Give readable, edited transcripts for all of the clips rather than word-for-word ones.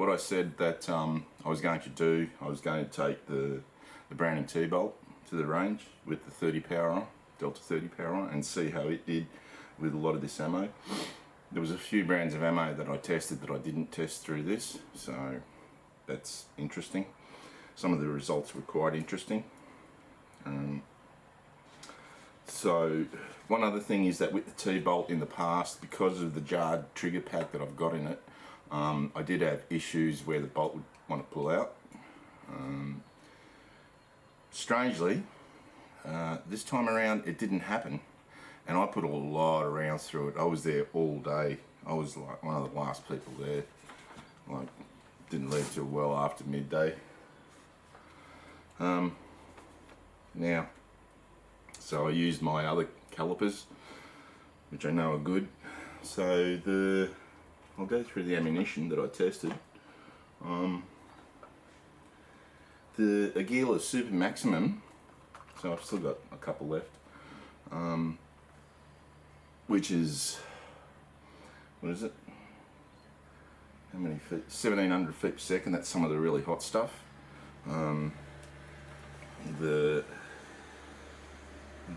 what I said that I was going to do, I was going to take the Browning T-Bolt to the range with the 30 power on, Delta 30 power on, and see how it did with a lot of this ammo. There was a few brands of ammo that I tested that I didn't test through this, so that's interesting. Some of the results were quite interesting. So one other thing is that with the T-Bolt in the past, because of the jarred trigger pad that I've got in it, I did have issues where the bolt would want to pull out. Strangely, this time around it didn't happen, and I put a lot of rounds through it. I was there all day. I was like one of the last people there. Like, didn't leave till well after midday. Now, so I used my other calipers, which I know are good. So I'll go through the ammunition that I tested. The Aguila Super Maximum, so I've still got a couple left, which is, what is it? How many feet? 1700 feet per second. That's some of the really hot stuff.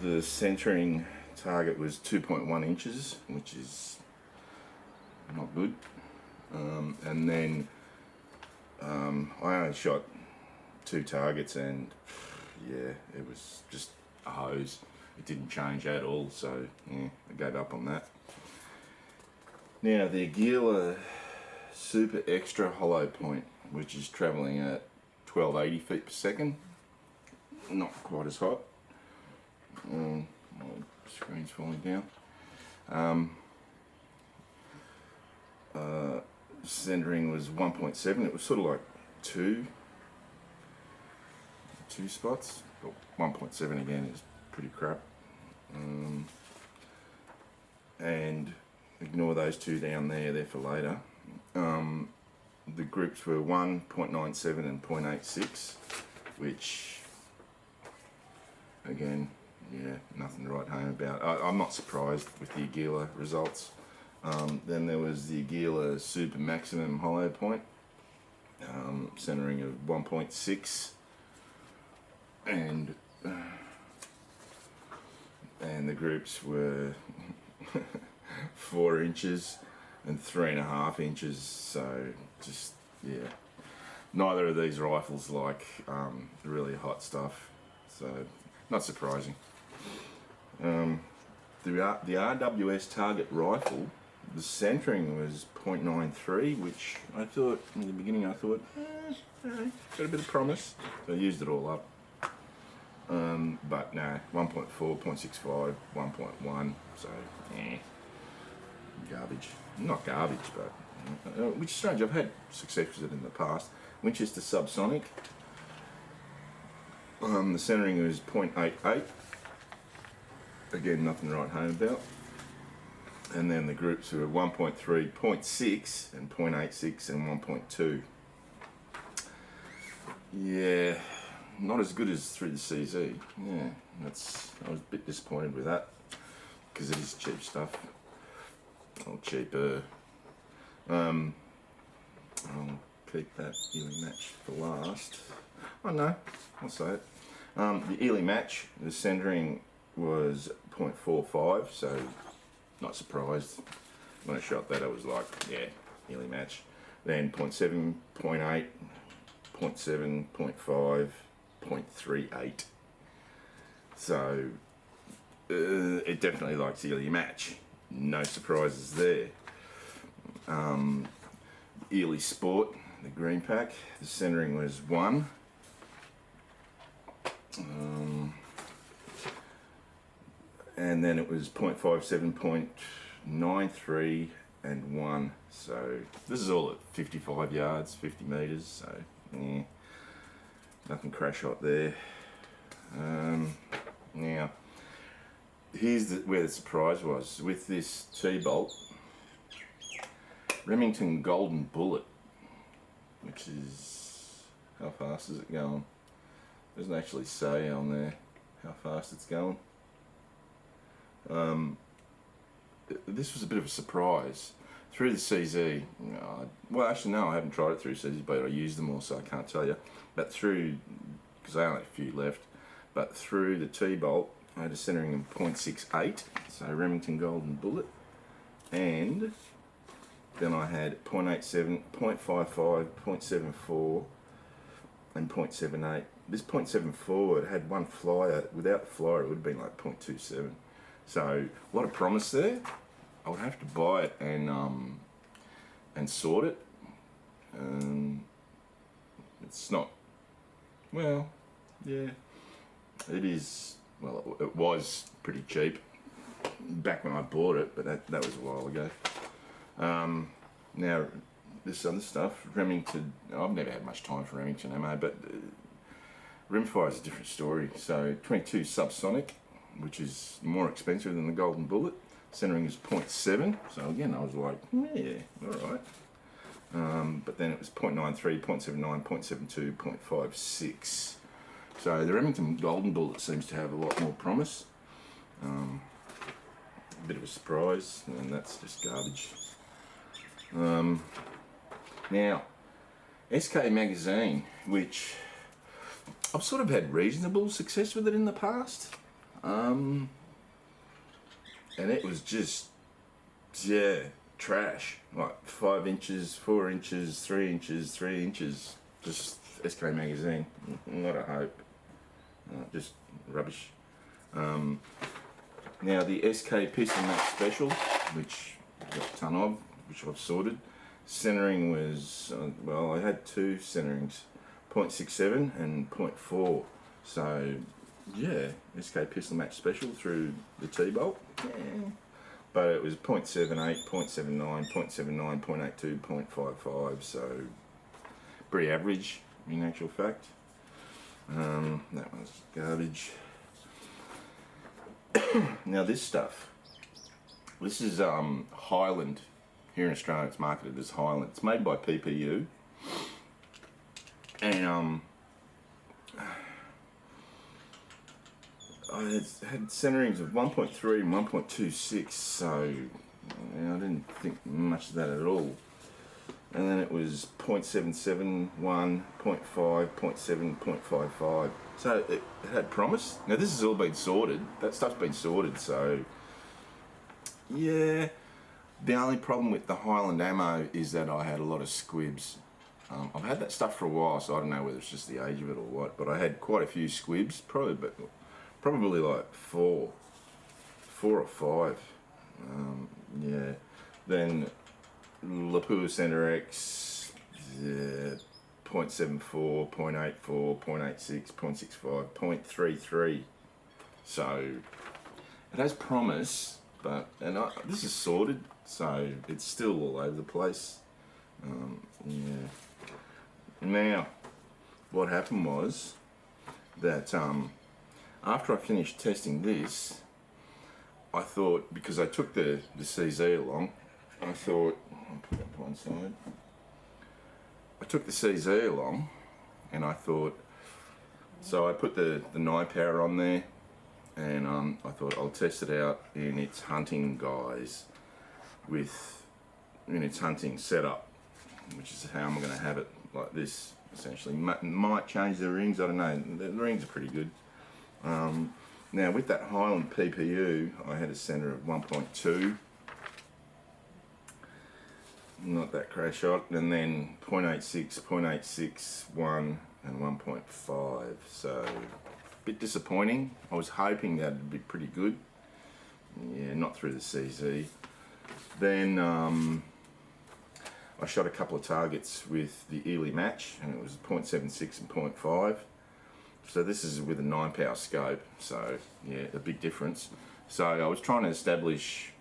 The centering target was 2.1 inches, which is not good. And then I only shot 2 targets, and yeah, it was just a hose. It didn't change at all, so yeah, I gave up on that. Now the Aguila Super Extra Hollow Point, which is travelling at 1280 feet per second, not quite as hot. My screen's falling down. Centering was 1.7. It was sort of like two spots, but 1.7 again is pretty crap. And ignore those 2 down there, they're for later. The groups were 1.97 and 0.86, which again, yeah, nothing to write home about. I'm not surprised with the Aguila results. Then there was the Aguila Super Maximum Hollow Point, centering of 1.6, and the groups were 4 inches and 3.5 inches. So just, yeah, neither of these rifles like really hot stuff, so not surprising. The RWS Target rifle, the centering was 0.93, which I thought in the beginning, I thought got a bit of promise, so I used it all up. But no, 1.4, 0.65, 1.1, so garbage. Not garbage, but which is strange. I've had success with it in the past. Winchester Subsonic. The centering was 0.88. Again, nothing to write home about. And then the groups were 1.3, 0.6, and 0.86 and 1.2. Yeah, not as good as through the CZ. Yeah, I was a bit disappointed with that because it is cheap stuff. Or cheaper. I'll keep that Ely Match for last. Oh no, I'll say it. The Ely Match, the centering was 0.45, so not surprised. When I shot that, I was like, yeah, Ely Match. Then 0.7, 0.8, 0.7, 0.5, 0.38. So it definitely likes Ely Match. No surprises there. Ely Sport, the green pack, the centering was 1. And then it was 0.57, 0.93 and 1. So this is all at 55 yards, 50 metres, so yeah, nothing crash hot there. Now here's where the surprise was with this T-Bolt. Remington Golden Bullet, which is, how fast is it going? Doesn't actually say on there how fast it's going. This was a bit of a surprise. through the CZ, well, actually, no, I haven't tried it through CZ, but I use them all, so I can't tell you. But through, because I only have a few left, but through the T-bolt, I had a centering of 0.68, so Remington Golden Bullet, and then I had 0.87, 0.55, 0.74, and 0.78. This 0.74, it had one flyer. Without the flyer, it would have been like 0.27. So a lot of promise there. I would have to buy it and sort it. It's not, well, yeah, it is. Well, it was pretty cheap back when I bought it, but that was a while ago. Now, this other stuff, Remington, I've never had much time for Remington ammo, but Rimfire is a different story. So 22 subsonic, which is more expensive than the Golden Bullet. Centering is 0.7, so again I was like, yeah, alright. But then it was 0.93, 0.79, 0.72, 0.56. So the Remington Golden Bullet seems to have a lot more promise. A bit of a surprise, and that's just garbage. Now, SK Magazine, which I've sort of had reasonable success with it in the past. And it was just, yeah, trash. Like 5 inches, 4 inches, 3 inches, 3 inches. Just SK Magazine. Not a hope. Just rubbish. Now the SK Pistol Match Special, which I've got a ton of, which I've sorted. Centering was, well, I had 2 centerings, 0.67 and 0.4. So, yeah, SK Pistol Match Special through the T-bolt. Yeah. But it was 0.78, 0.79, 0.79, 0.82, 0.55, so pretty average in actual fact. That was garbage. Now this stuff, this is Highland. Here in Australia it's marketed as Highland. It's made by PPU. And I had centerings of 1.3 and 1.26, so I didn't think much of that at all. And then it was 0.771, 0.5, 0.7, 0.55. So it had promise. Now this has all been sorted. That stuff's been sorted, so yeah. The only problem with the Highland ammo is that I had a lot of squibs. I've had that stuff for a while, so I don't know whether it's just the age of it or what, but I had quite a few squibs, probably like 4 or 5. Yeah. Then Lapua Center X, 0.74, 0.84, 0.86, 0.65, 0.33. So it has promise, but this is sorted, so it's still all over the place. Yeah. Now, what happened was that after I finished testing this, I thought, because I took the CZ along, I thought, I'll put that to one side. I took the CZ along, and I thought, so I put the 9 power on there, and I thought I'll test it out in its hunting guise, in its hunting setup, which is how I'm going to have it, like this, essentially. Might change the rings, I don't know. The rings are pretty good. Now with that Highland PPU, I had a center of 1.2, not that crash shot, and then 0.86, 0.861 and 1.5, so a bit disappointing. I was hoping that it'd be pretty good. Yeah, not through the CZ. Then I shot a couple of targets with the Ely Match, and it was 0.76 and 0.5. So this is with a 9 power scope, so yeah, a big difference. So I was trying to establish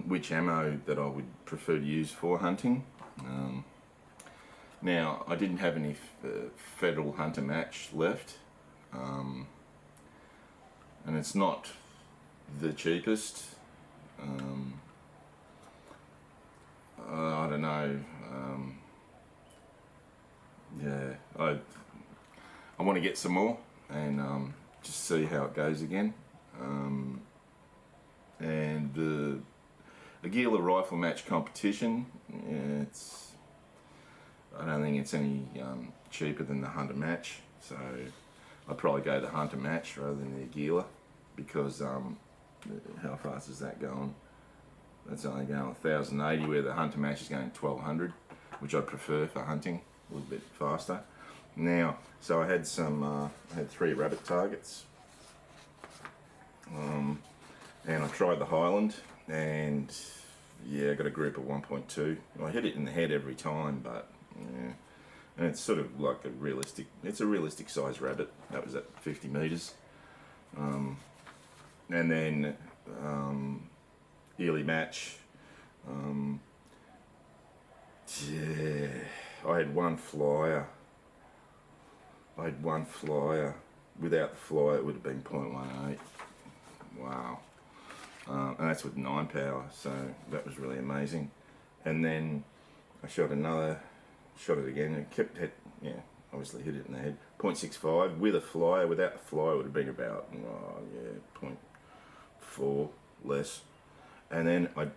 which ammo that I would prefer to use for hunting. Now, I didn't have any Federal Hunter Match left, and it's not the cheapest. I don't know. Yeah, I want to get some more and just see how it goes again. And a Gila rifle match competition. I don't think it's any cheaper than the hunter match, so I'd probably go the hunter match rather than the Gila, because how fast is that going? That's only going 1,080, where the hunter match is going 1,200, which I prefer for hunting, a little bit faster. Now, so I had I had 3 rabbit targets, and I tried the Highland, and yeah, I got a group of 1.2. I hit it in the head every time, but yeah, and it's sort of like it's a realistic size rabbit. That was at 50 meters, and then Ely match. Yeah, I had one flyer. Without the flyer, it would have been 0.18. Wow. And that's with 9 power, so that was really amazing. And then I shot it again, and kept hit, obviously hit it in the head. 0.65 with a flyer. Without the flyer, it would have been about 0.4 less. And then I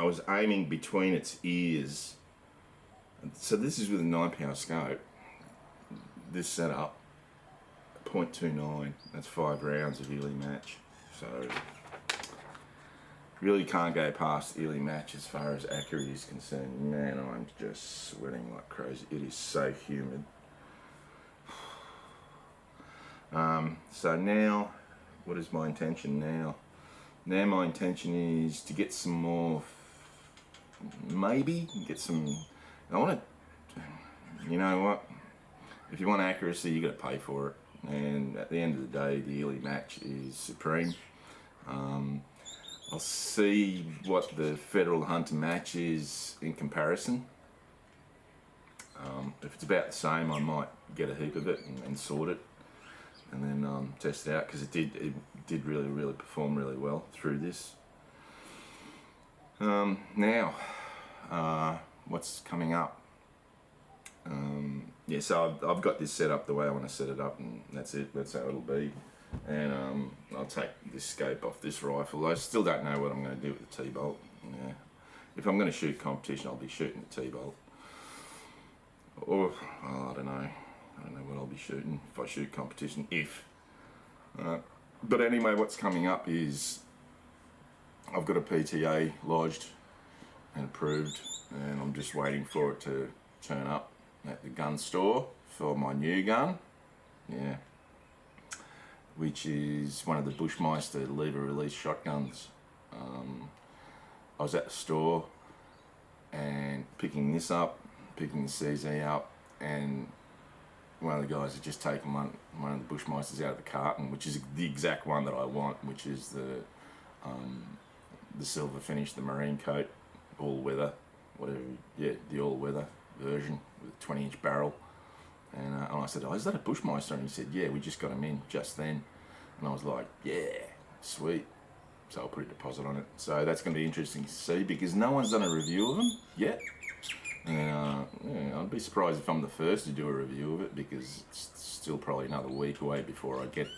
was aiming between its ears. So this is with a 9 power scope. This setup, 0.29. That's 5 rounds of Ely match. So really can't go past Ely match as far as accuracy is concerned. Man, I'm just sweating like crazy. It is so humid. So now, what is my intention now? Now my intention is to get some more, maybe get some, I want to, you know what, if you want accuracy, you got to pay for it. And at the end of the day, the Ely match is supreme. I'll see what the federal hunter match is in comparison. If it's about the same, I might get a heap of it and sort it, and then test it out, because it did really perform really well through this. Now, what's coming up? Yeah, so I've got this set up the way I want to set it up, and that's it. That's how it'll be. And I'll take this scope off this rifle. I still don't know what I'm going to do with the T-bolt. Yeah. If I'm going to shoot competition, I'll be shooting the T-bolt. Or, I don't know. I don't know what I'll be shooting if I shoot competition, but anyway, what's coming up is I've got a PTA lodged and approved, and I'm just waiting for it to turn up at the gun store for my new gun. Yeah. Which is one of the Bushmeister lever release shotguns. I was at the store and picking this up, picking the CZ up, and one of the guys had just taken one of the Bushmeisters out of the carton, which is the exact one that I want, which is the silver finish, the marine coat, all weather, whatever. Yeah, the all weather version with a 20-inch barrel. And I said, "Oh, is that a Bushmeister?" And he said, "Yeah, we just got them in just then." And I was like, "Yeah, sweet." So I'll put a deposit on it. So that's going to be interesting to see, because no one's done a review of them yet. And yeah, I'd be surprised if I'm the first to do a review of it, because it's still probably another week away before I get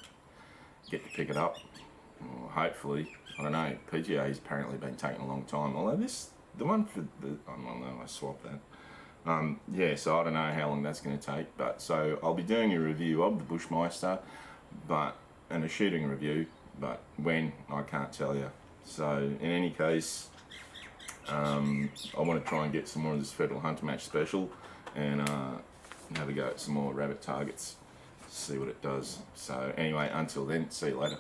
to pick it up. Well, hopefully, I don't know. PTA's apparently been taking a long time. Although the one for the, I don't know, I swapped that. Yeah, so I don't know how long that's going to take. But so I'll be doing a review of the Bushmeister, and a shooting review. But when, I can't tell you. So in any case, I want to try and get some more of this Federal Hunter Match special, and have a go at some more rabbit targets, see what it does. So anyway, until then, see you later.